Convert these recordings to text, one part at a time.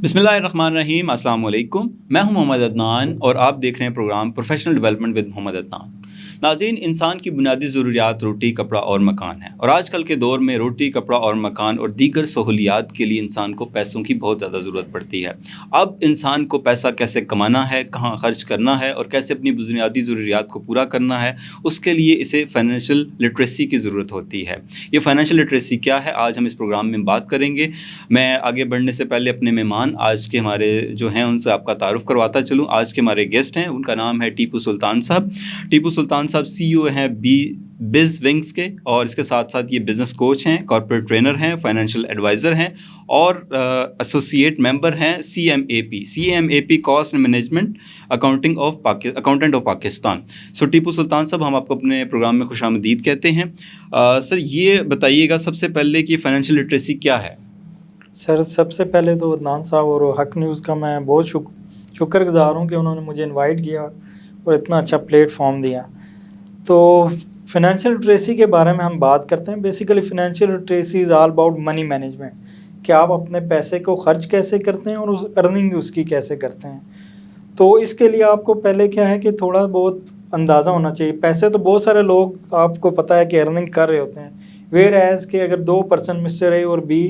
बिस्मिल्लाहिर्रहमानिर्रहीम अस्सलाम वालेकुम। मैं हूं मोहम्मद अदनान और आप देख रहे हैं program professional development with Mohammad Adnan. नाज़रीन, इंसान की बुनियादी ज़रूरियात रोटी, कपड़ा और मकान है और आजकल के दौर में रोटी, कपड़ा और मकान और दीगर सहूलियात के लिए इंसान को पैसों की बहुत ज़्यादा ज़रूरत पड़ती है। अब इंसान को पैसा कैसे कमाना है, कहाँ खर्च करना है और कैसे अपनी बुनियादी ज़रूरियात को पूरा करना है, उसके लिए इसे फ़ाइनेंशियल लिटरेसी की ज़रूरत होती है। ये फ़ाइनेंशियल लिटरेसी क्या है, आज हम इस प्रोग्राम में बात करेंगे। मैं आगे बढ़ने से पहले अपने मेहमान आज के हमारे जो हैं उनसे आपका तारुफ़ करवाता चलूँ। आज के हमारे गेस्ट हैं, उनका नाम है टीपू सुल्तान साहब। टीपू सुल्तान साहब सीईओ हैं बिज़ विंग्स के और इसके साथ साथ ये बिज़नेस कोच हैं, कॉर्पोरेट ट्रेनर हैं, फाइनेंशियल एडवाइज़र हैं और एसोसिएट मेंबर हैं CMAP cost management accountant of Pakistan. So Tipu Sultan साहब, हम आपको अपने प्रोग्राम में खुशामदीद कहते हैं। सर, ये बताइएगा सबसे पहले कि फ़ाइनेंशियल लिटरेसी क्या है? सर, सबसे पहले तो अदनान साहब और हक न्यूज़ का मैं बहुत शुक्रगुज़ार हूँ कि उन्होंने मुझे इनवाइट किया और इतना अच्छा प्लेटफॉर्म दिया। तो फाइनेंशियल लिटरेसी के बारे में हम बात करते हैं। Basically financial literacy is all about money management, कि आप अपने पैसे को खर्च कैसे करते हैं और उस अर्निंग उसकी कैसे करते हैं। तो इसके लिए आपको पहले क्या है कि थोड़ा बहुत अंदाज़ा होना चाहिए। पैसे तो बहुत सारे लोग आपको पता है कि अर्निंग कर रहे होते हैं, वेयर एज़ के अगर 2% मिस्टर ए और बी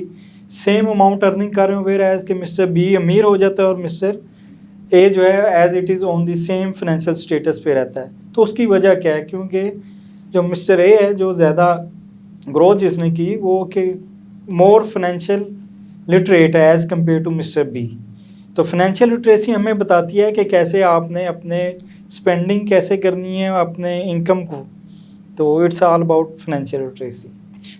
सेम अमाउंट अर्निंग कर रहे हो, वेयर एज़ के मिस्टर बी अमीर हो जाता है और मिस्टर ए जो है as it is on the same financial status पे रहता है। तो उसकी वजह क्या है? क्योंकि जो मिस्टर ए है, जो ज़्यादा ग्रोथ जिसने की, वो कि मोर फाइनेंशियल लिटरेट है as compared to Mister B. तो फाइनेंशियल लिटरेसी हमें बताती है कि कैसे आपने अपने स्पेंडिंग कैसे करनी है अपने इनकम को। तो it's all about financial literacy.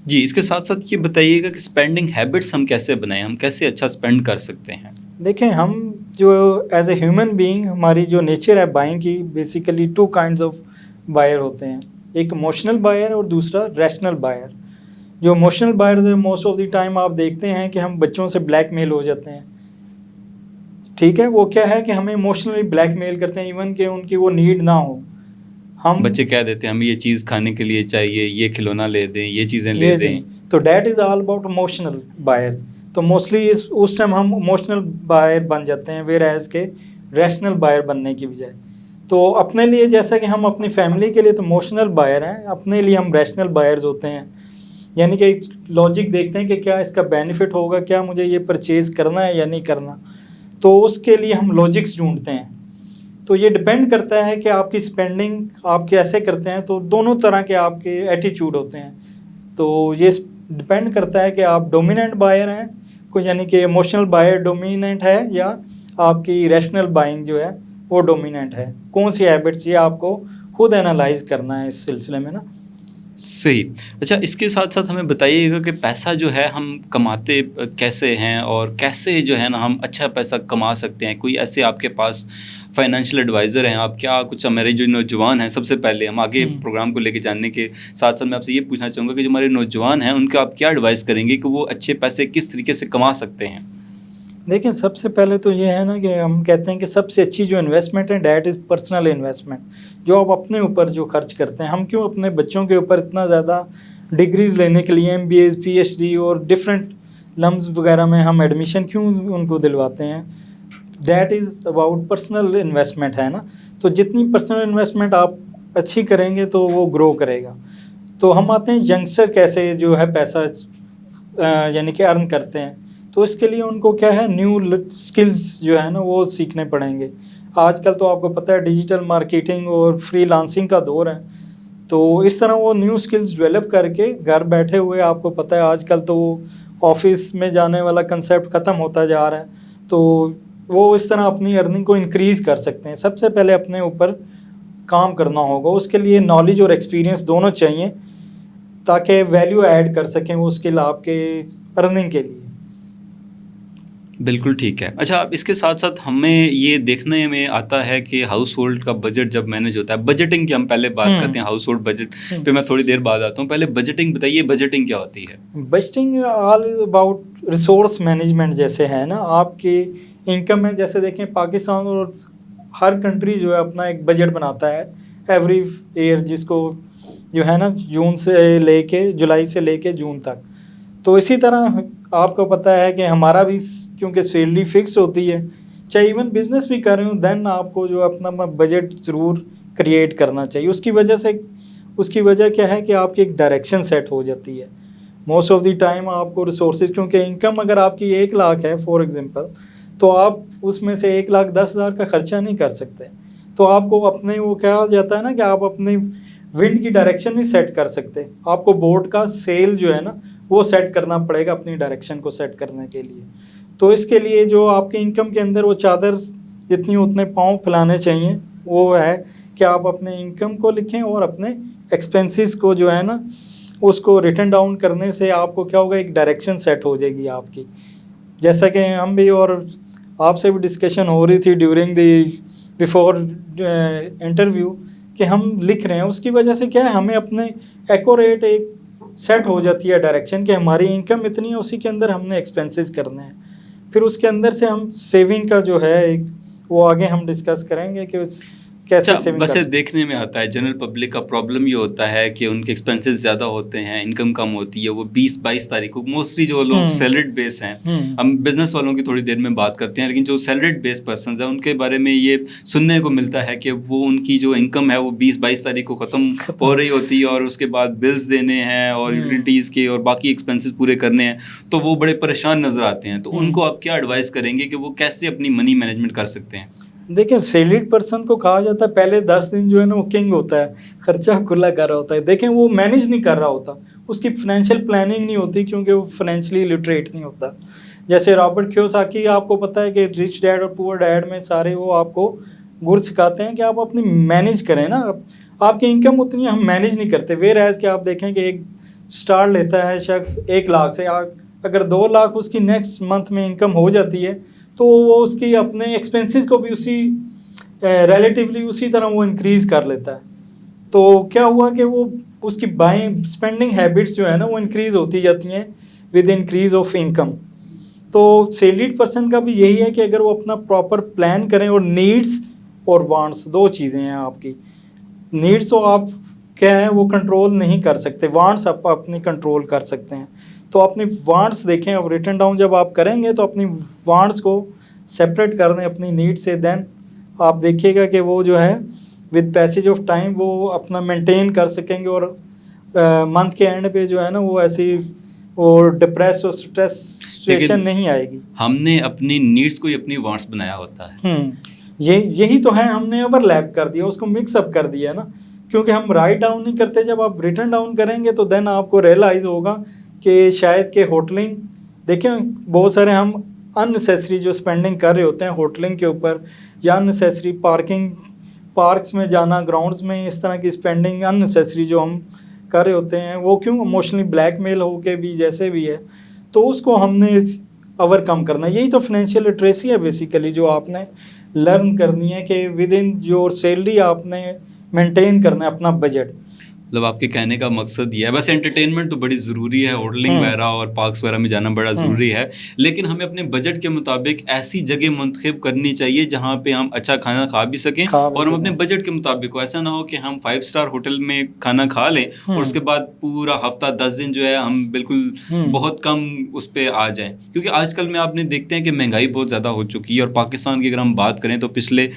जी, इसके साथ-साथ ये बताइएगा कि स्पेंडिंग हैबिट्स हम कैसे बनाएँ? हम कैसे अच्छा स्पेंड कर सकते हैं? देखें, हम जो एज ए ह्यूमन बीइंग, हमारी जो नेचर है बाइंग की, बेसिकली 2 काइंड्स ऑफ बायर होते हैं। एक इमोशनल बायर और दूसरा रैशनल बायर। जो इमोशनल बायर्स है, मोस्ट ऑफ द टाइम आप देखते हैं कि हम बच्चों से ब्लैकमेल हो जाते हैं। ठीक है, वो क्या है कि हमें इमोशनली ब्लैकमेल करते हैं, इवन कि उनकी वो नीड ना हो। हम बच्चे कह देते हैं हमें ये चीज़ खाने के लिए चाहिए, ये खिलौना ले दें, ये चीज़ें ले ये दें। तो that is all about emotional buyers. तो मोस्टली उस टाइम हम इमोशनल बायर बन जाते हैं, वेयर एज के रैशनल बायर बनने की बजाय। तो अपने लिए, जैसा कि हम अपनी फैमिली के लिए तो इमोशनल बायर हैं, अपने लिए हम रैशनल बायर्स होते हैं। यानी कि लॉजिक देखते हैं कि क्या इसका बेनिफिट होगा, क्या मुझे ये परचेज़ करना है या नहीं करना। तो उसके लिए हम लॉजिक्स ढूंढते हैं। तो ये डिपेंड करता है कि आपकी स्पेंडिंग आप कैसे करते हैं। तो दोनों तरह के आपके एटीट्यूड होते हैं। तो ये डिपेंड करता है कि आप डोमिनेंट बायर हैं को, यानी कि इमोशनल बायर डोमिनेंट है या आपकी रैशनल बाइंग जो है वो डोमिनेंट है। कौन सी हैबिट्स, ये आपको खुद एनालाइज करना है इस सिलसिले में ना। सही। अच्छा, इसके साथ-साथ हमें बताइएगा कि पैसा जो है हम कमाते कैसे हैं और कैसे जो है ना हम अच्छा पैसा कमा सकते हैं? कोई ऐसे आपके पास फाइनेंशियल एडवाइज़र हैं आप? क्या कुछ हमारे जो नौजवान हैं, सबसे पहले हम आगे प्रोग्राम को लेके जानने के साथ-साथ मैं आपसे ये पूछना चाहूँगा कि जो हमारे नौजवान हैं, उनको आप क्या एडवाइस करेंगे कि वो अच्छे पैसे किस तरीके से कमा सकते हैं? देखिए, सबसे पहले तो ये है ना कि हम कहते हैं कि सबसे अच्छी जो इन्वेस्टमेंट है डैट इज़ पर्सनल इन्वेस्टमेंट, जो आप अपने ऊपर जो खर्च करते हैं। हम क्यों अपने बच्चों के ऊपर इतना ज़्यादा डिग्रीज़ लेने के लिए एमबीएज़, पीएचडी और डिफरेंट लम्स वगैरह में हम एडमिशन क्यों उनको दिलवाते हैं? That is about personal investment, है ना। तो जितनी पर्सनल इन्वेस्टमेंट आप अच्छी करेंगे तो वो ग्रो करेगा। तो हम आते हैं यंगस्टर कैसे जो है पैसा यानी कि अर्न करते हैं। तो इसके लिए उनको क्या है, न्यू स्किल्स जो है ना वो सीखने पड़ेंगे। आजकल तो आपको पता है डिजिटल मार्केटिंग और फ्रीलांसिंग का दौर है। तो इस तरह वो न्यू स्किल्स डेवलप करके घर बैठे हुए, आपको पता है आजकल तो ऑफिस में जाने वाला कंसेप्ट ख़त्म होता जा रहा है। तो वो इस तरह अपनी अर्निंग को इंक्रीज़ कर सकते हैं। सबसे पहले अपने ऊपर काम करना होगा। उसके लिए नॉलेज और एक्सपीरियंस दोनों चाहिए, ताकि वैल्यू ऐड कर सकें वो स्किल आपके अर्निंग के लिए। बिल्कुल ठीक है। अच्छा, अब इसके साथ-साथ हमें ये देखने में आता है कि हाउस होल्ड का बजट जब मैनेज होता है, बजटिंग की हम पहले बात करते हैं, हाउस होल्ड बजट पे मैं थोड़ी देर बाद आता हूँ। पहले बजटिंग बताइए, बजटिंग क्या होती है? Budgeting all about resource management जैसे है ना। आपकी इनकम है, जैसे देखें पाकिस्तान और हर कंट्री जो है अपना एक बजट बनाता है एवरी ईयर, जिसको जो है ना जून से लेके जुलाई से लेके जून तक। तो इसी तरह आपको पता है कि हमारा भी क्योंकि सैलरी फिक्स होती है, चाहे इवन बिजनेस भी कर रहे हो, देन आपको जो अपना बजट ज़रूर क्रिएट करना चाहिए। उसकी वजह क्या है कि आपकी एक डायरेक्शन सेट हो जाती है। मोस्ट ऑफ द टाइम आपको रिसोर्सेज, क्योंकि इनकम अगर आपकी 1 लाख है फॉर एग्जांपल, तो आप उसमें से 1,10,000 का खर्चा नहीं कर सकते। तो आपको अपने वो क्या हो जाता है ना कि आप अपनी विंड की डायरेक्शन नहीं सेट कर सकते, आपको बोट का सेल जो है ना वो सेट करना पड़ेगा अपनी डायरेक्शन को सेट करने के लिए। तो इसके लिए जो आपकी इनकम के अंदर वो चादर जितनी उतने पाँव फैलाने चाहिए, वो है कि आप अपने इनकम को लिखें और अपने एक्सपेंसेस को जो है ना उसको रिटर्न डाउन करने से आपको क्या होगा, एक डायरेक्शन सेट हो जाएगी आपकी। जैसा कि हम भी और आपसे भी डिस्कशन हो रही थी ड्यूरिंग द बिफोर इंटरव्यू कि हम लिख रहे हैं, उसकी वजह से क्या है हमें अपने एक्यूरेट एक सेट हो जाती है डायरेक्शन कि हमारी इनकम इतनी है, उसी के अंदर हमने एक्सपेंसेस करने हैं। फिर उसके अंदर से हम सेविंग का जो है एक वो आगे हम डिस्कस करेंगे कि कैसे सेविंग बस ये देखने में आता है जनरल पब्लिक का प्रॉब्लम ये होता है कि उनके एक्सपेंसेस ज़्यादा होते हैं, इनकम कम होती है। वो 20-22 तारीख को मोस्टली जो लोग सैलरीड बेस हैं, हम बिजनेस वालों की थोड़ी देर में बात करते हैं, लेकिन जो सैलरीड बेस पर्सन है उनके बारे में ये सुनने को मिलता है कि वो उनकी जो इनकम है वो 20-22 तारीख को ख़त्म हो रही होती है और उसके बाद बिल्स देने हैं और यूटिलिटीज़ के और बाकी एक्सपेंसेस पूरे करने हैं, तो वो बड़े परेशान नज़र आते हैं। तो उनको आप क्या एडवाइस करेंगे कि वो कैसे अपनी मनी मैनेजमेंट कर सकते हैं? देखिए, सैलरीड पर्सन को कहा जाता है पहले 10 दिन जो है ना वो किंग होता है, खर्चा खुला कर रहा होता है। देखें, वो मैनेज नहीं कर रहा होता, उसकी फाइनेंशियल प्लानिंग नहीं होती क्योंकि वो फाइनेंशियली लिटरेट नहीं होता। जैसे रॉबर्ट कियोसाकी, आपको पता है कि रिच डैड और पुअर डैड में सारे वो आपको गुर सिखाते हैं कि आप अपनी मैनेज करें ना। आपकी इनकम उतनी हम मैनेज नहीं करते। वेयर एज कि आप देखें कि एक स्टार लेता है शख्स 1 लाख से, अगर 2 लाख उसकी नेक्स्ट मंथ में इनकम हो जाती है तो वो उसकी अपने एक्सपेंसेस को भी उसी रिलेटिवली उसी तरह वो इंक्रीज़ कर लेता है। तो क्या हुआ कि वो उसकी बाइंग स्पेंडिंग हैबिट्स जो है ना वो इंक्रीज़ होती जाती हैं विद इंक्रीज़ ऑफ इनकम। तो सैलरीड पर्सन का भी यही है कि अगर वो अपना प्रॉपर प्लान करें, और नीड्स और वांट्स 2 चीज़ें हैं आपकी। नीड्स तो आप क्या है वो कंट्रोल नहीं कर सकते, वांट्स आप अपनी कंट्रोल कर सकते हैं। तो अपनी वांट्स देखें, अब रिटर्न डाउन जब आप करेंगे तो अपनी वांट्स को सेपरेट कर दें अपनी नीड से, देन आप देखिएगा कि वो जो है विद पैसेज ऑफ टाइम वो अपना मेंटेन कर सकेंगे और मंथ के एंड पे जो है ना वो ऐसी और डिप्रेस और स्ट्रेस सिचुएशन नहीं आएगी। हमने अपनी नीड्स को ही अपनी वांट्स बनाया होता है। यही तो है, हमने ओवरलैप कर दिया, उसको मिक्सअप कर दिया ना, क्योंकि हम राइट डाउन नहीं करते। जब आप रिटर्न डाउन करेंगे तो देन आपको रियलाइज़ होगा कि शायद के होटलिंग, देखें बहुत सारे हम अननेसेसरी जो स्पेंडिंग कर रहे होते हैं होटलिंग के ऊपर, या अननेसेसरी पार्क्स में जाना, ग्राउंड्स में, इस तरह की स्पेंडिंग अननेसेसरी जो हम कर रहे होते हैं, वो क्यों इमोशनली ब्लैकमेल हो के भी जैसे भी है, तो उसको हमने ओवरकम करना है। यही तो फाइनेंशियल लिटरेसी है बेसिकली, जो आपने लर्न करनी है कि विद इन योर सैलरी आपने मेंटेन करना है अपना बजट। मतलब आपके कहने का मकसद ये है, बस एंटरटेनमेंट तो बड़ी ज़रूरी है, होटलिंग वगैरह और पार्क्स वगैरह में जाना बड़ा ज़रूरी है, लेकिन हमें अपने बजट के मुताबिक ऐसी जगह मुंतखब करनी चाहिए जहाँ पे हम अच्छा खाना खा भी सकें और हम अपने बजट के मुताबिक हो। ऐसा ना हो कि हम 5 स्टार होटल में खाना खा लें और उसके बाद पूरा हफ्ता 10 दिन जो है हम बिल्कुल बहुत कम उस पर आ जाएं, क्योंकि आजकल में आपने देखते हैं कि महंगाई बहुत ज़्यादा हो चुकी है। और पाकिस्तान की अगर हम बात करें तो पिछले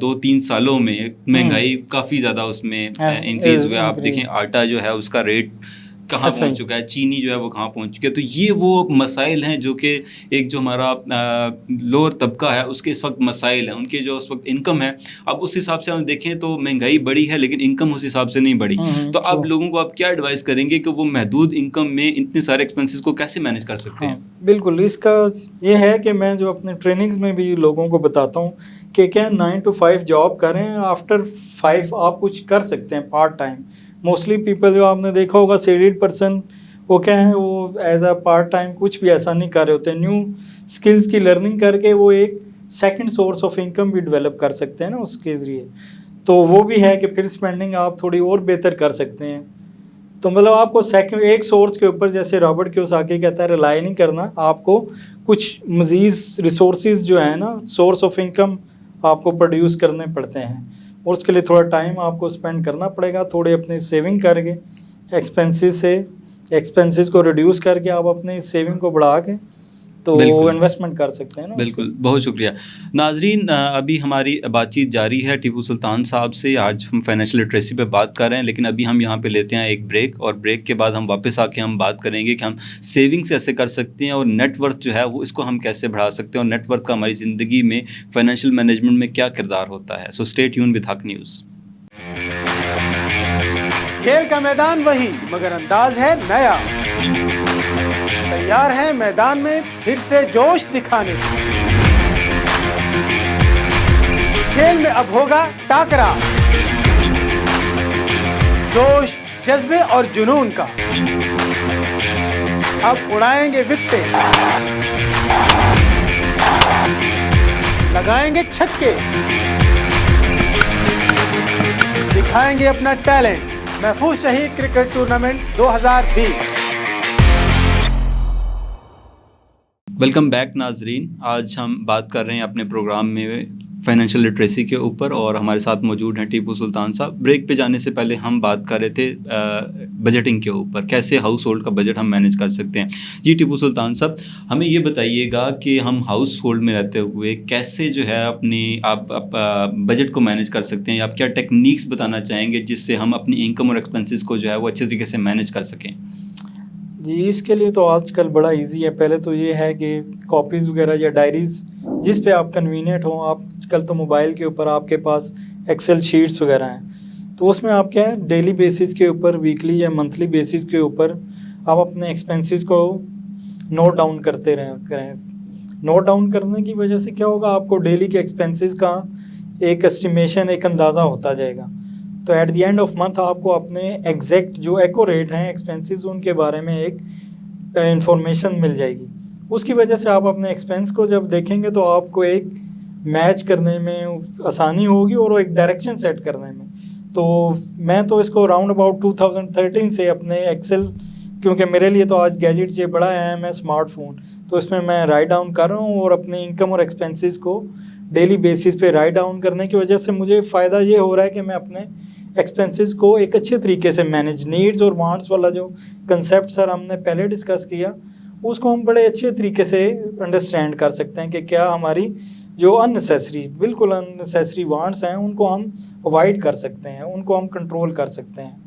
2-3 सालों में महंगाई काफ़ी ज़्यादा उसमें इंक्रीज़ हुआ। आप देखें आटा जो है उसका रेट कहाँ पहुँच चुका है, चीनी जो है वो कहाँ पहुँच चुकी है। तो ये वो मसाइल हैं जो कि एक जो हमारा लोअर तबका है उसके इस वक्त मसाइल हैं, उनके जो उस वक्त इनकम है। अब उस हिसाब से हम देखें तो महंगाई बढ़ी है लेकिन इनकम उस हिसाब से नहीं बढ़ी। तो आप लोगों को आप क्या एडवाइस करेंगे कि वो महदूद इनकम में इतने सारे एक्सपेंसेस को कैसे मैनेज कर सकते हैं? बिल्कुल, इसका ये है कि मैं जो अपने ट्रेनिंग्स में भी लोगों को बताता हूँ कि क्या 9 to 5 जॉब करें, आफ्टर 5 आप कुछ कर सकते हैं पार्ट टाइम। मोस्टली पीपल जो आपने देखा होगा सैलरीड पर्सन, वो क्या है वो एज अ पार्ट टाइम कुछ भी ऐसा नहीं कर रहे होते। न्यू स्किल्स की लर्निंग करके वो एक सेकंड सोर्स ऑफ इनकम भी डेवलप कर सकते हैं ना उसके ज़रिए। तो वो भी है कि फिर स्पेंडिंग आप थोड़ी और बेहतर कर सकते हैं। तो मतलब आपको सेकंड एक सोर्स के ऊपर, जैसे रॉबर्ट कियोसाकी कहता है, रिलाई नहीं करना, आपको कुछ मज़ीद रिसोर्सेज जो है ना सोर्स ऑफ इनकम आपको प्रोड्यूस करने पड़ते हैं और उसके लिए थोड़ा टाइम आपको स्पेंड करना पड़ेगा। थोड़े अपनी सेविंग करके एक्सपेंसेस से एक्सपेंसेस को रिड्यूस करके आप अपनी सेविंग को बढ़ा के तो बिल्कुल। इन्वेस्टमेंट कर सकते हैं ना। बिल्कुल, बहुत शुक्रिया। नाज़रीन, अभी हमारी बातचीत जारी है टीपू सुल्तान साहब से। आज हम फाइनेंशियल लिटरेसी पे बात कर रहे हैं, लेकिन अभी हम यहाँ पे लेते हैं एक ब्रेक, और ब्रेक के बाद हम वापस आके हम बात करेंगे कि हम सेविंग्स कैसे कर सकते हैं और नेटवर्थ जो है वो इसको हम कैसे बढ़ा सकते हैं, और नेटवर्थ का हमारी ज़िंदगी में फाइनेंशियल मैनेजमेंट में क्या किरदार होता है। सो स्टे ट्यून विद हक न्यूज़। खेल का मैदान वही मगर अंदाज है नया। तैयार हैं मैदान में फिर से जोश दिखाने। खेल में अब होगा टाकरा, जोश, जज्बे और जुनून का। अब उड़ाएंगे विकेट, लगाएंगे छक्के, दिखाएंगे अपना टैलेंट। महफूज शहीद क्रिकेट टूर्नामेंट 2020। वेलकम बैक नाजरीन। आज हम बात कर रहे हैं अपने प्रोग्राम में फाइनेंशियल लिटरेसी के ऊपर, और हमारे साथ मौजूद हैं टीपू सुल्तान साहब। ब्रेक पे जाने से पहले हम बात कर रहे थे बजटिंग के ऊपर, कैसे हाउस होल्ड का बजट हम मैनेज कर सकते हैं। जी टीपू सुल्तान साहब, हमें ये बताइएगा कि हम हाउस होल्ड में रहते हुए कैसे जो है अपनी आप बजट को मैनेज कर सकते हैं, आप क्या टेक्निक्स बताना चाहेंगे जिससे हम अपनी इनकम और एक्सपेंसेस को जो है वो अच्छे तरीके से मैनेज कर सकें। जी, इसके लिए तो आजकल बड़ा इजी है। पहले तो ये है कि कॉपीज़ वगैरह या डायरीज़ जिस पे आप कन्वीनियंट हो, आजकल तो मोबाइल के ऊपर आपके पास एक्सेल शीट्स वगैरह हैं, तो उसमें आप क्या है डेली बेसिस के ऊपर, वीकली या मंथली बेसिस के ऊपर आप अपने एक्सपेंसेस को नोट डाउन करते करें। नोट डाउन करने की वजह से क्या होगा, आपको डेली के एक्सपेंसेस का एक एस्टिमेशन, एक अंदाज़ा होता जाएगा। तो at the end of month आपको अपने एग्जैक्ट जो एक्यूरेट हैं एक्सपेंसेस उनके बारे में एक इंफॉर्मेशन मिल जाएगी। उसकी वजह से आप अपने एक्सपेंस को जब देखेंगे तो आपको एक मैच करने में आसानी होगी और एक डायरेक्शन सेट करने में। तो मैं तो इसको राउंड अबाउट 2013 से अपने एक्सेल, क्योंकि मेरे लिए तो आज गैजेट्स ये बड़ा है, मैं स्मार्टफोन, तो इसमें मैं राइट डाउन कर रहा हूँ, और अपनी इनकम और एक्सपेंसेस को डेली बेसिस पे राइट डाउन करने की वजह से मुझे फ़ायदा ये हो रहा है कि मैं अपने एक्सपेंसेस को एक अच्छे तरीके से मैनेज, नीड्स और वांट्स वाला जो कंसेप्ट सर हमने पहले डिस्कस किया, उसको हम बड़े अच्छे तरीके से अंडरस्टैंड कर सकते हैं कि क्या हमारी जो अननेसेसरी, बिल्कुल अननेसेसरी वांट्स हैं उनको हम अवॉइड कर सकते हैं, उनको हम कंट्रोल कर सकते हैं।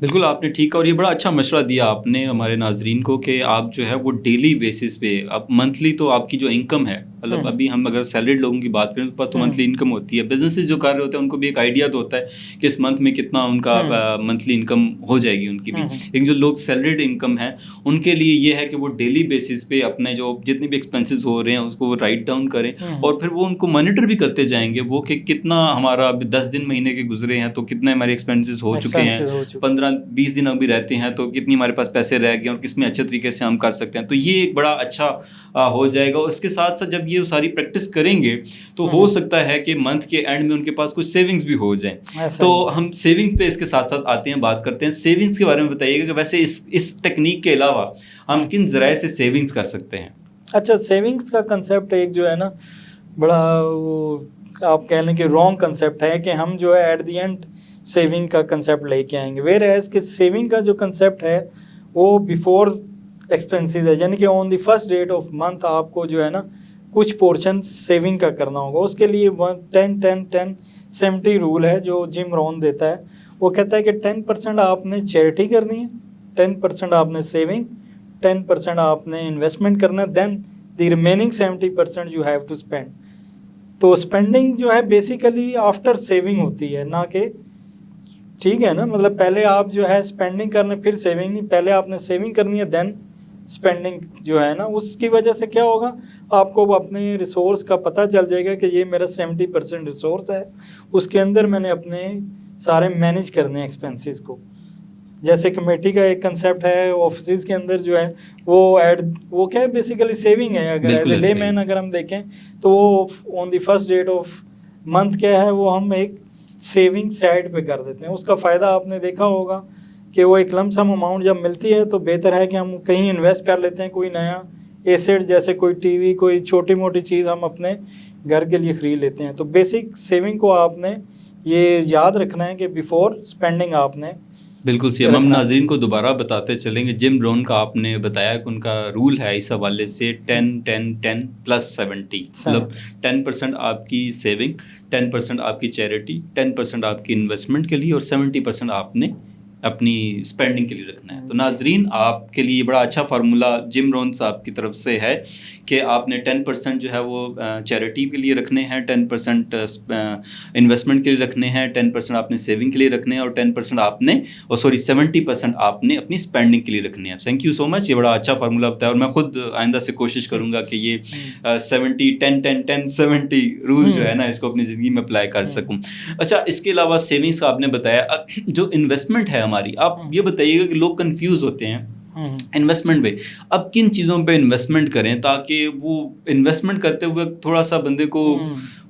बिल्कुल, आपने ठीक, और ये बड़ा अच्छा मशवरा दिया आपने हमारे नाजरीन को कि आप जो है वो डेली बेसिस पे, अब मंथली तो आपकी जो इनकम है, मतलब अभी हम अगर सैलरीड लोगों की बात करें तो पास तो मंथली इनकम होती है। बिजनेसेस जो कर रहे होते हैं उनको भी एक आइडिया तो होता है कि इस मंथ में कितना उनका मंथली इनकम हो जाएगी उनकी भी। लेकिन जो लोग सैलरीड इनकम है उनके लिए ये है कि वो डेली बेसिस पे अपने जो जितने भी एक्सपेंसेस हो रहे हैं उसको वो राइट डाउन करें, और फिर वो उनको मॉनिटर भी करते जाएंगे वो कि कितना हमारा अभी 10 दिन महीने के गुजरे हैं तो कितने हमारे एक्सपेंसेस हो चुके हैं, 15-20 दिन अभी रहते हैं तो कितनी हमारे पास पैसे रह गए और किसमें अच्छे तरीके से हम कर सकते हैं। तो ये एक बड़ा अच्छा हो जाएगा, और इसके साथ साथ जब ये सारी प्रैक्टिस करेंगे तो हो सकता है कि मंथ के एंड में उनके पास कुछ सेविंग्स भी हो जाएं। तो हम सेविंग्स पे इसके साथ साथ आते हैं, बात करते हैं सेविंग्स के बारे में। बताइएगा कि वैसे इस टेक्निक के अलावा हम किन जराए से सेविंग्स कर सकते हैं। अच्छा, सेविंग्स का कंसेप्ट एक जो है ना बड़ा आप कह लें कि रॉन्ग कंसेप्ट है कि हम जो है एट द एंड सेविंग का कंसेप्ट लेके आएंगे, वेयर एज कि सेविंग का जो कंसेप्ट है वो बिफोर एक्सपेंसेस है, यानी कि on the first date of month आपको जो है ना कुछ पोर्शन सेविंग का करना होगा। उसके लिए 10-10-10-70 रूल है जो जिम रॉन देता है। वो कहता है कि 10% आपने चैरिटी करनी है, 10% आपने सेविंग, 10% आपने इन्वेस्टमेंट करना है, then the remaining 70% you have to spend. तो स्पेंडिंग जो है बेसिकली आफ्टर सेविंग होती है, ना कि ठीक है ना, मतलब पहले आप जो है स्पेंडिंग करने फिर सेविंग नहीं, पहले आपने सेविंग करनी है देन स्पेंडिंग जो है ना। उसकी वजह से क्या होगा, आपको अपने रिसोर्स का पता चल जाएगा कि ये मेरा 70% रिसोर्स है, उसके अंदर मैंने अपने सारे मैनेज करने हैं एक्सपेंसेस को। जैसे कमेटी का एक कंसेप्ट है ऑफिस के अंदर जो है वो क्या है बेसिकली सेविंग है। अगर एज ए लेमैन अगर हम देखें तो वो on the first date of month क्या है वो हम एक सेविंग साइड पे कर देते हैं। उसका फ़ायदा आपने देखा होगा कि वो एक लमसम अमाउंट जब मिलती है तो बेहतर है कि हम कहीं इन्वेस्ट कर लेते हैं, कोई नया एसेट जैसे कोई टीवी, कोई छोटी मोटी चीज़ हम अपने घर के लिए ख़रीद लेते हैं। तो बेसिक सेविंग को आपने ये याद रखना है कि बिफोर स्पेंडिंग आपने बिल्कुल सही। हम नाजरीन को दोबारा बताते चलेंगे, जिम रोहन का आपने बताया कि उनका रूल है इस हवाले से 10-10-10 + 70, मतलब 10% आपकी सेविंग, 10% आपकी चैरिटी, 10% आपकी इन्वेस्टमेंट के लिए और 70% आपने अपनी स्पेंडिंग के लिए रखना है। तो नाजरीन, आपके लिए बड़ा अच्छा फार्मूला जिम रोहन साहब की तरफ से है कि आपने 10% जो है वो चैरिटी के लिए रखने हैं, 10% इन्वेस्टमेंट के लिए रखने हैं, 10% आपने सेविंग के लिए रखने हैं और 10% आपने 70% आपने अपनी स्पेंडिंग के लिए रखने हैं। थैंक यू सो मच, ये बड़ा अच्छा फार्मूला बताया और मैं खुद आइंदा से कोशिश करूँगा कि ये 70-10-10-10-70 रूल जो है ना, इसको अपनी ज़िंदगी में अप्लाई कर सकूँ। अच्छा, इसके अलावा सेविंग्स का आपने बताया, जो इन्वेस्टमेंट है हमारी, आप ये बताइएगा कि लोग कंफ्यूज होते हैं इन्वेस्टमेंट पे, अब किन चीज़ों पे इन्वेस्टमेंट करें ताकि वो इन्वेस्टमेंट करते हुए थोड़ा सा बंदे को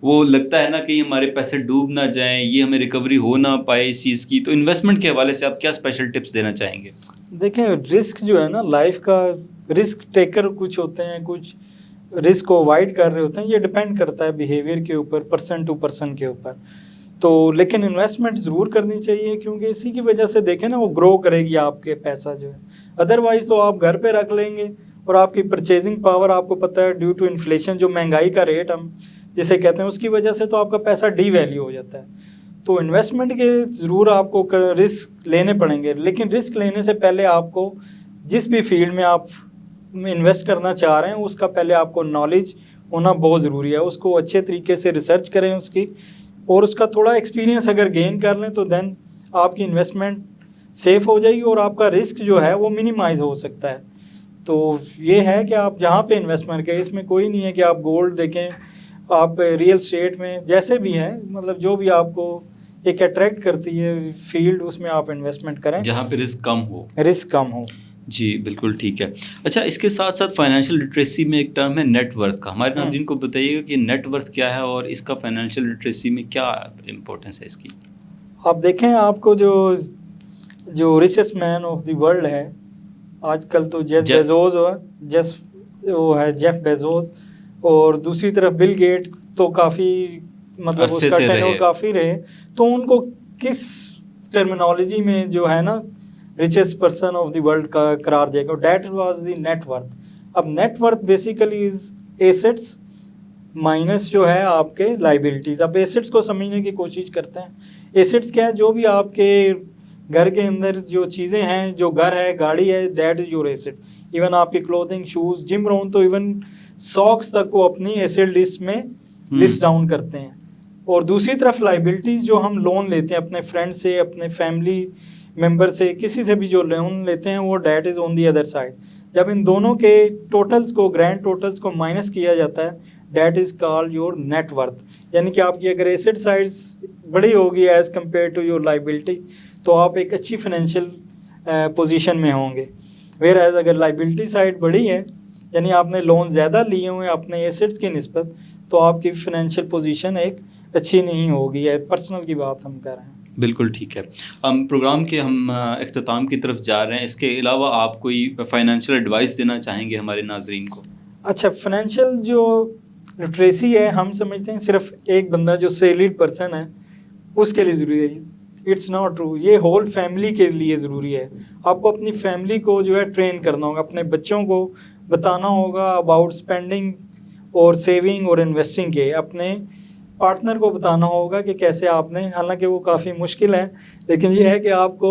वो लगता है ना कि हमारे पैसे डूब ना जाएं, ये हमें रिकवरी हो ना पाए इस चीज़ की। तो इन्वेस्टमेंट के हवाले से आप क्या स्पेशल टिप्स देना चाहेंगे? देखें, रिस्क जो है ना, लाइफ का रिस्क टेकर कुछ होते हैं, कुछ रिस्क को अवॉइड कर रहे होते हैं। ये डिपेंड करता है बिहेवियर के ऊपर, पर्सन टू पर्सन के ऊपर। तो लेकिन इन्वेस्टमेंट ज़रूर करनी चाहिए, क्योंकि इसी की वजह से देखें ना, वो ग्रो करेगी आपके पैसा जो है। अदरवाइज़ तो आप घर पे रख लेंगे और आपकी परचेजिंग पावर, आपको पता है ड्यू टू इन्फ्लेशन, जो महंगाई का रेट हम जिसे कहते हैं, उसकी वजह से तो आपका पैसा डी वैल्यू हो जाता है। तो इन्वेस्टमेंट के ज़रूर आपको रिस्क लेने पड़ेंगे, लेकिन रिस्क लेने से पहले आपको जिस भी फील्ड में आप इन्वेस्ट करना चाह रहे हैं, उसका पहले आपको नॉलेज होना बहुत ज़रूरी है। उसको अच्छे तरीके से रिसर्च करें उसकी, और उसका थोड़ा एक्सपीरियंस अगर गेन कर लें तो देन आपकी इन्वेस्टमेंट सेफ़ हो जाएगी और आपका रिस्क जो है वो मिनिमाइज़ हो सकता है। तो ये है कि आप जहाँ पे इन्वेस्टमेंट करें, इसमें कोई नहीं है कि आप गोल्ड देखें, आप रियल स्टेट में, जैसे भी है, मतलब जो भी आपको एक अट्रैक्ट करती है फील्ड, उसमें आप इन्वेस्टमेंट करें जहाँ पे रिस्क कम हो। जी, बिल्कुल ठीक है। अच्छा, इसके साथ साथ फाइनेंशियल लिटरेसी में एक टर्म है नेटवर्थ का। हमारे नाज़रीन को बताइएगा कि नेटवर्थ क्या है और इसका फाइनेंशियल लिटरेसी में क्या इम्पोर्टेंस है इसकी? आप देखें, आपको जो richest man of the world है आजकल, तो जेफ बेजोस, और दूसरी तरफ बिल गेट, तो काफ़ी मतलब उसका टेन्योर काफ़ी रहे। तो उनको किस टर्मिनोलॉजी में जो है ना richest person of the world का करार दिया, डैट वाज द नेटवर्थ। अब net worth basically is assets minus जो है आपके लाइबिलिटीज़। अब एसेट्स को समझने की कोशिश करते हैं। एसेट्स क्या है? जो भी आपके घर के अंदर जो चीज़ें हैं, जो घर है, गाड़ी है, that is your assets. Even आपकी क्लोथिंग, शूज़, जिम रोन, तो इवन सॉक्स तक को अपनी एसेट लिस्ट में लिस्ट डाउन करते हैं। और दूसरी तरफ लाइबिलिटीज़, जो हम लोन लेते हैं अपने फ्रेंड से, अपने फैमिली मेंबर से, किसी से भी जो लोन लेते हैं, वो that is on the other side. जब इन दोनों के टोटल्स को, ग्रैंड टोटल्स को माइनस किया जाता है, that is called your net worth. यानी कि आपकी अगर एसेट साइड्स बड़ी होगी as compared to your liability, तो आप एक अच्छी फाइनेंशियल पोजीशन में होंगे। वेयर एज अगर लाइबिलिटी साइड बड़ी है, यानी आपने लोन ज़्यादा लिए हुए हैं अपने एसेट्स की निस्बत, तो आपकी फाइनेंशियल पोजीशन एक अच्छी नहीं होगी। है पर्सनल की बात हम कर रहे हैं। बिल्कुल ठीक है। हम प्रोग्राम के इख्तिताम की तरफ जा रहे हैं। इसके अलावा आप कोई फाइनेंशियल एडवाइस देना चाहेंगे हमारे नाजरीन को? अच्छा, फाइनेंशियल जो लिटरेसी है, हम समझते हैं सिर्फ एक बंदा जो सैलरीड पर्सन है उसके लिए ज़रूरी है। It's not true. ये होल फैमिली के लिए ज़रूरी है। आपको अपनी फैमिली को जो है ट्रेन करना होगा, अपने बच्चों को बताना होगा अबाउट स्पेंडिंग और सेविंग और इन्वेस्टिंग के। अपने पार्टनर को बताना होगा कि कैसे आपने, हालांकि वो काफ़ी मुश्किल है, लेकिन ये है कि आपको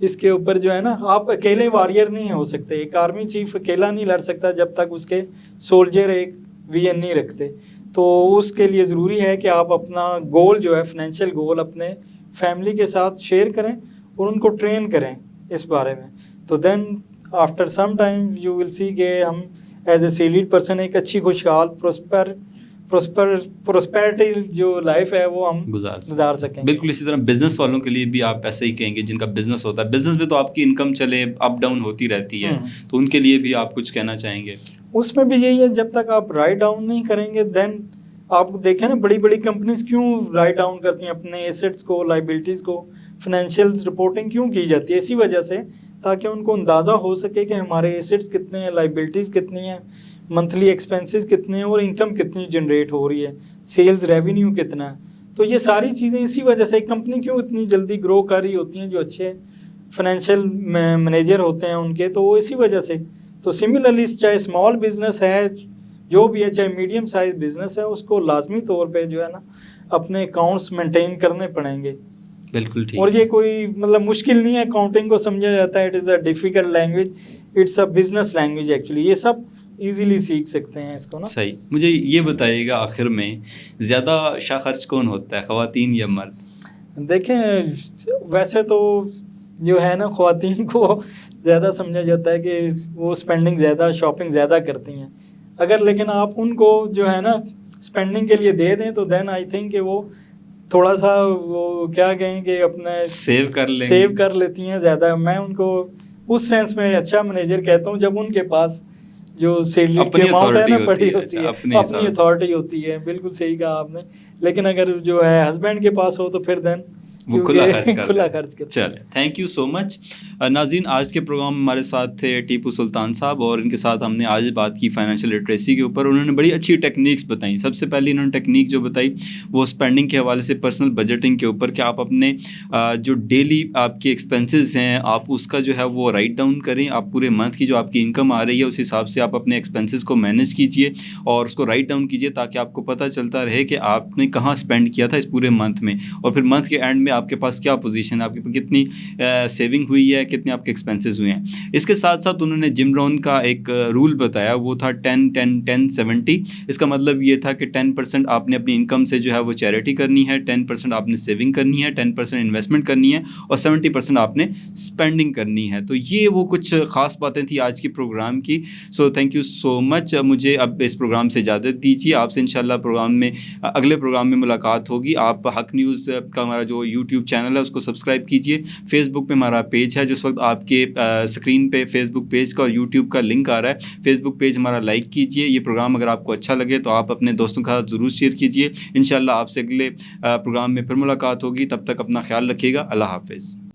इसके ऊपर जो है ना, आप अकेले वॉरियर नहीं हो सकते। एक आर्मी चीफ अकेला नहीं लड़ सकता जब तक उसके सोल्जर एक विजन नहीं रखते। तो उसके लिए ज़रूरी है कि आप अपना गोल जो है, फाइनेंशियल गोल, अपने फैमिली के साथ शेयर करें और उनको ट्रेन करें इस बारे में। तो then after some time you will see कि हम एज ए सैलरीड पर्सन एक अच्छी खुशहाल प्रोस्पेरिटी जो लाइफ है वो हम गुजार सकेंगे। बिल्कुल इसी तरह बिजनेस वालों के लिए भी आप ऐसे ही कहेंगे, जिनका बिजनेस होता है, बिजनेस में तो आपकी इनकम चले अप डाउन होती रहती है, तो उनके लिए भी आप कुछ कहना चाहेंगे? उसमें भी यही है, जब तक आप राइट डाउन नहीं करेंगे, देन आप देखें ना, बड़ी बड़ी कंपनीज क्यों राइट डाउन करती हैं अपने एसेट्स को, लाइबिलिटीज़ को, फाइनेंशियल रिपोर्टिंग क्यों की जाती है? इसी वजह से, ताकि उनको अंदाज़ा हो सके कि हमारे एसेट्स कितने हैं, लाइबिलिटीज़ कितनी हैं, मंथली एक्सपेंसेस कितने हैं और इनकम कितनी जनरेट हो रही है, सेल्स रेवेन्यू कितना है। तो ये सारी चीज़ें इसी वजह से कंपनी क्यों इतनी जल्दी ग्रो कर रही होती हैं, जो अच्छे फाइनेंशियल मैनेजर होते हैं उनके, तो वो इसी वजह से। तो सिमिलरली चाहे स्मॉल बिजनेस है जो भी है, चाहे मीडियम साइज बिजनेस है, उसको लाजमी तौर पे जो है ना अपने अकाउंट्स मेंटेन करने पड़ेंगे। बिल्कुल ठीक। और ये कोई मतलब मुश्किल नहीं है, अकाउंटिंग को समझा जाता है, it is a difficult language, it's a business language actually. ये सब इजीली सीख सकते हैं इसको ना। सही। मुझे ये बताइएगा आखिर में ज़्यादा शाह खर्च कौन होता है, ख़वातीन या मर्द? देखें वैसे तो जो है ना ख़वातीन को ज़्यादा समझा जाता है कि वो स्पेंडिंग ज़्यादा, शॉपिंग ज़्यादा करती हैं। अगर लेकिन आप उनको जो है ना स्पेंडिंग के लिए दे दें तो देन आई थिंक कि वो थोड़ा सा वो क्या कहें कि अपने सेव कर लेती हैं ज़्यादा। मैं उनको उस सेंस में अच्छा मैनेजर कहता हूँ जब उनके पास जो सैलरी की अमाउंट है ना पड़ी होती है, अपनी अथॉरिटी होती है। बिल्कुल सही कहा आपने। लेकिन अगर जो है हस्बैंड के पास हो तो फिर देन वो खुला खर्च कर। चले, थैंक यू सो मच। नाज़रीन, आज के प्रोग्राम में हमारे साथ थे टीपू सुल्तान साहब और इनके साथ हमने आज बात की फाइनेंशियल लिटरेसी के ऊपर। उन्होंने बड़ी अच्छी टेक्निक्स बताई। सबसे पहले इन्होंने टेक्निक जो बताई वो स्पेंडिंग के हवाले से पर्सनल बजटिंग के ऊपर, कि आप अपने जो डेली आपके एक्सपेंसेस हैं आप उसका जो है वो राइट डाउन करें। आप पूरे मंथ की जो आपकी इनकम आ रही है उस हिसाब से आप अपने एक्सपेंसेस को मैनेज कीजिए और उसको राइट डाउन कीजिए, ताकि आपको पता चलता रहे कि आपने कहाँ स्पेंड किया था इस पूरे मंथ में, और फिर मंथ के एंड में आपके पास क्या पोजीशन है, आपके पास कितनी सेविंग हुई है, कितने आपके एक्सपेंसेस हुए हैं। इसके साथ साथ उन्होंने जिम रोहन का एक रूल बताया, वो था 10-10-10-70। इसका मतलब ये था कि 10% आपने अपनी इनकम से जो है वो चैरिटी करनी है, 10% आपने सेविंग करनी है, 10% इन्वेस्टमेंट करनी है और 70% आपने स्पेंडिंग करनी है। तो ये वो कुछ ख़ास बातें थी आज की प्रोग्राम की। So thank you so much. मुझे अब इस प्रोग्राम से इजाज़त दीजिए। आपसे इंशाल्लाह प्रोग्राम में अगले प्रोग्राम में मुलाकात होगी। आप हक न्यूज़ का हमारा जो यूट्यूब चैनल है उसको सब्सक्राइब कीजिए। फेसबुक पे हमारा पेज है, जिस वक्त आपके स्क्रीन पे फेसबुक पेज का और यूट्यूब का लिंक आ रहा है। फेसबुक पेज हमारा लाइक कीजिए। ये प्रोग्राम अगर आपको अच्छा लगे तो आप अपने दोस्तों के साथ ज़रूर शेयर कीजिए। इंशाल्लाह आपसे अगले प्रोग्राम में फिर मुलाकात होगी। तब तक अपना ख्याल रखिएगा। अल्लाह हाफ़िज़।